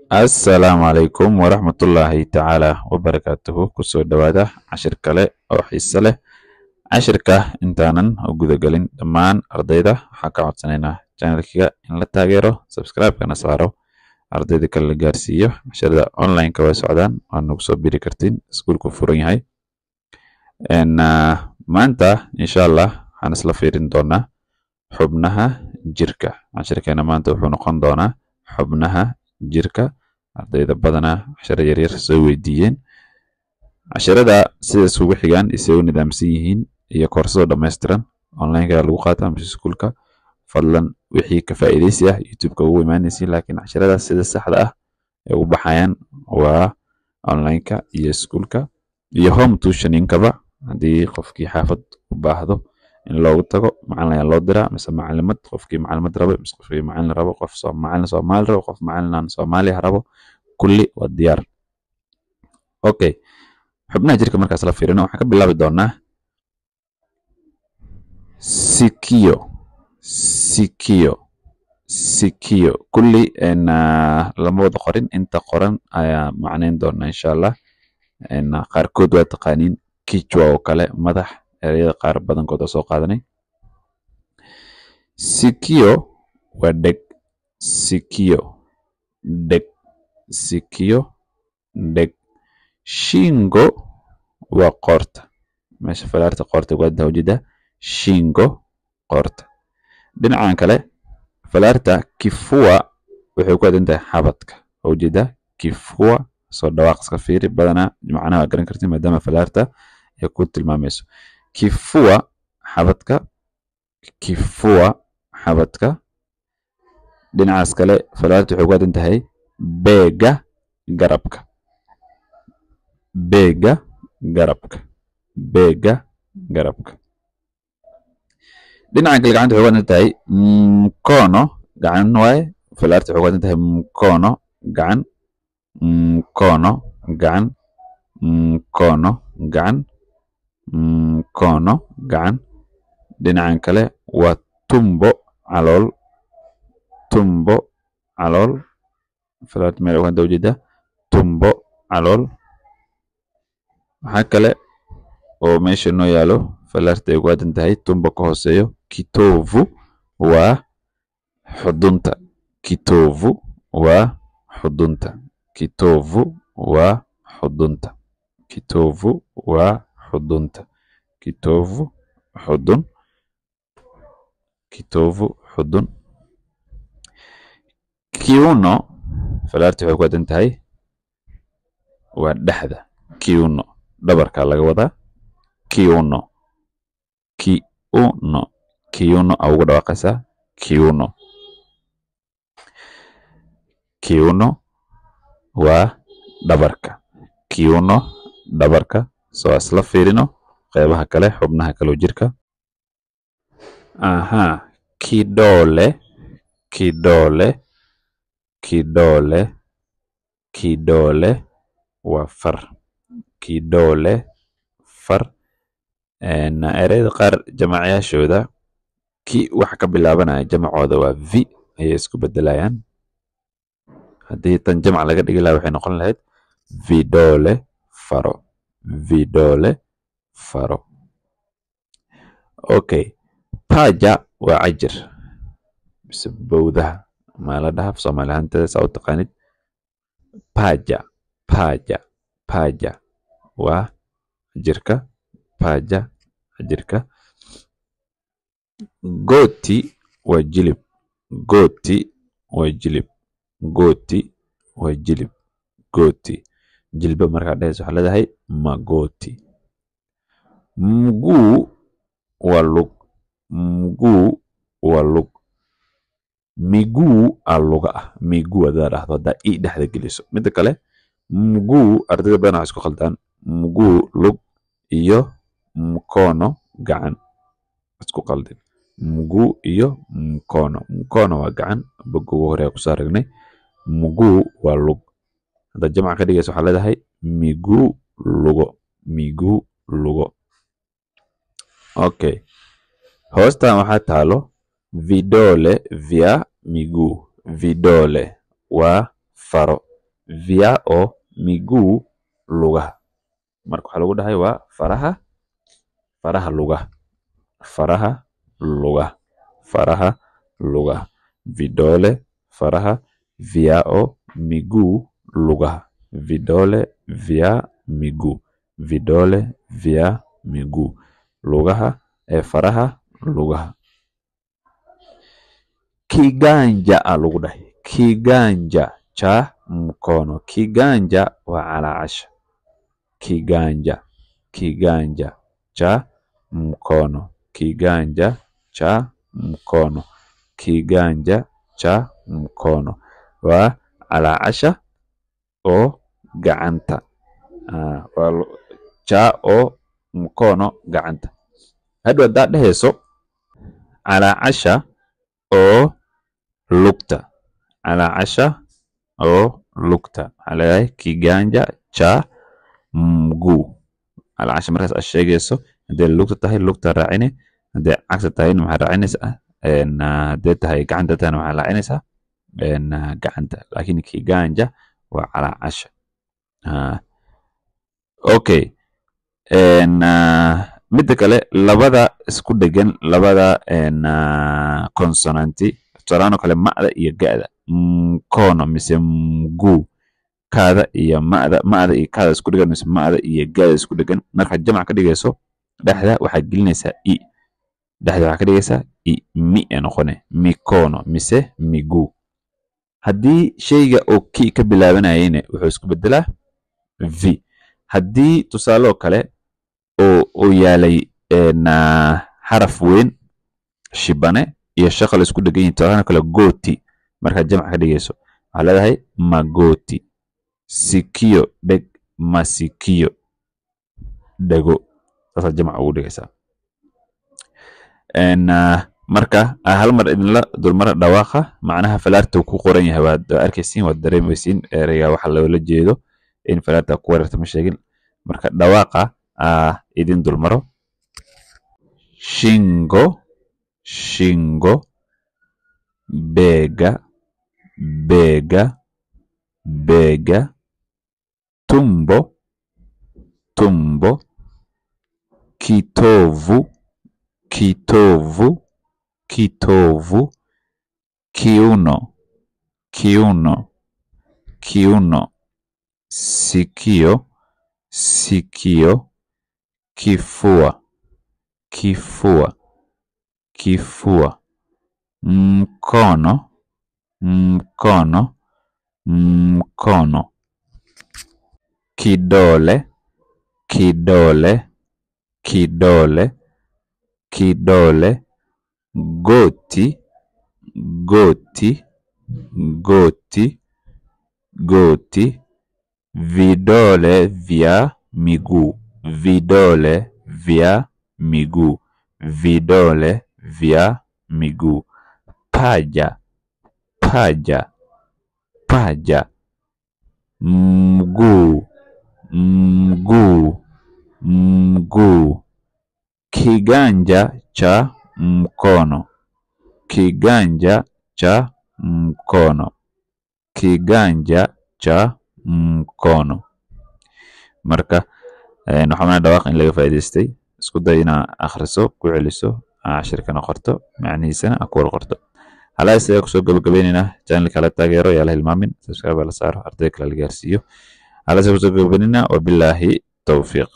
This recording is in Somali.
السلام عليكم ورحمة الله تعالى وبركاته كسو دواده عشر كله أو حيصة له عشر إنتانا وجود قلين دمان أرضيدا حكا عطسانينا channel كيغا إن لا تاغيرو سبسكرايب كنا سوارو أرضيدا كلا جارسيو عشر دا أونلاين كوا سعودان وأنو كسو بيري كرتين سكول كفورين هاي إن ما أنت إن شاء الله هنسلا فيرين دونا حبنها جيركا عشر كنا ما أنت وحنقون دونا حبنها جيركا ardayda badanaa casharo yaryar soo weydiiyeen casharada sida isugu xigaan isay u nidaamsan yihiin iyo koorsado dhammaystiran online-ka lagu qaataa mise iskuulka fadlan wixii ka faa'iidaysi ah youtube-ka ugu imaanaysiin laakiin casharadaas sida saxda ah ee u baxayaan waa online-ka iyo iskuulka iyo home tuition-inkaba haddii qofkii xaafad u baahdo in loogu tago macallin ayaa loo diraa mise macallimad qofkii macallimad rabo mise qofkii macallin rabo qof macallin Soomaali rabo qof macallin aan Soomaali rabo kulli waa diyaar okay xubnaha jirka markaas la fiirino waxaan ka bilaabi doonaa sikio kulli lama wada qorin inta qoran ayaa macnayn doonaa insha Allah qaarkood waa taqaaniin kichwa oo kale madax ereyada qaar badankood oo soo qaadanay sikio waa dheg sikio dheg shingo waa qoorta meesha falaarta qoorta waa dawjida shingo qoorta dhinacan kale falaarta kifua waxay ku adan tahay xabadka wajida kifua soo dhawaaq iska fiiri badana macnaha garan kartid maadaama falaarta ay ku tilmaamayso kifua xabadka dhinacaas kale falaarta waxay ku adan tahay beega garabka dhinaca kale gacanta waxay ku adan tahay mkono gacan waaye falaarta waxay ku adan tahay mkono gacan dhinacan kale waa tumbo calool falaarta meel waxaan dawjida tumbo calool waxa kale oo meesha noo yaalo falaarta ay ku adan tahay tumbo ka hooseeyo kitovu waa xudunta xudun kiuno falaarta waxay ku adan tahay waa dhaxda kiuno dhabarka laga wadaa kiuno ugu dhawaaqaysaa kiuno waa dhabarka soo isla fiirino qaybaha kale xubnaha kale jirka kidole waa far ereyada qaar jamacayaashooda wax ka bilaabanaya jamacooda waa v ayay isku bedelayaan haddii tan jamac laga dhigi lahaa waxay noqon lahayd vidole faro okay paja waa cajir mise bowdaha ma la dhaha Soomaali ahaanteeda saa u taqaanid paja waa jirka goti waa jilib jilba markaa dhehayso waxaa leedahay magoti mguu waa lug miguu luga ah miguu adaa dhahdo haddaa i dhexda geliso midda kale mguu ardayda badan waxay isku khaldaan mguu lug iyo mkono gacan isku khaldin mguu iyo mkono waa gacan boga ugu hore ku soo aragnay mguu waa lug hadda jamac ka dhigayso waxaa leedahay miguu lugo okay hoostan waxaa taalo vidole vya miguu vidole waa faro vyao miguu lugaha. Marka waxaa lagu dhahay waa faraha lugaha. Vidole faraha vyao miguu lugaha. Vidole vya miguu lugaha faraha lugaha. Kiganja lagu dhahay. Kiganja cha mkono. Kiganja waa calaacasha. Kiganja cha mkono. Kiganja cha mkono waa calaacasha oo gacanta. Cha oo mkono gacanta. Hadda hadaad dhehayso calaacasha oo lugta. Calaacasha oo lugta. Waxaa leedahay kiganja cha mguu. Calaacasha markaas aad sheegayso haddii lugta tahay lugta raacine, haddii cagta tahayna maxaa raacinaysaa haddii tahay gacanta tahayna waxaa raacinaysaa gacanta. Laakiin kiganja waa calaacasha. Okay. Midda kale labada isku dhegan labada consonanti tusaalahaan oo kale ma'da iyo ga'da. Mkono mise mguu. Kaada iyo ma'da iyo kaada isku dhegan mise ma'da iyo ga'da isku dhegan. Markaad jamac ka dhigayso dhexda waxaad gelinaysaa i. Dhexda waxaad ka dhigaysaa i. Mi noqone. Mikono mise miguu. Haddii shayga oo ki ka bilaabanayayna wuxuu isku bedelaa v. Haddii tusaale oo kale oo yaalay xaraf weyn shibane iyo shaqal isku dhegan yihiin tusaalahaan kale goti markaad jamac ka dhigayso waxaa leedahay magoti. Sikio dheg masikio dhego. Saasaad jamac ugu dhigaysaa. Marka hal mar idinla dulmar dhawaaqa macnaha falaarta ku qoran yahay waad arkaysiin waad dareemaysiin ereyga waxa loola jeedo in falaarta ku weerarta ma sheegin. Marka dhawaaqa idin dulmaro. Shingo bega tumbo kitovu kiuno sikio kifua mkono kidole goti vidole vya miguu paja mguu kiganja cha mkono. Marka waxaan dhawaaq in laga faa'iideystay. Isku day inaad akhriso ku celiso cashirkana qorto macnihiisana ku qorto. Halaas ayaa kusoo gabagabeynayna channelka la taageero yaa la hilmaamin subscribe la saaro arday kale la gaarsiiyo. Halaas ayaa kusoo gabagabeynayna wabillahi tawfiiq.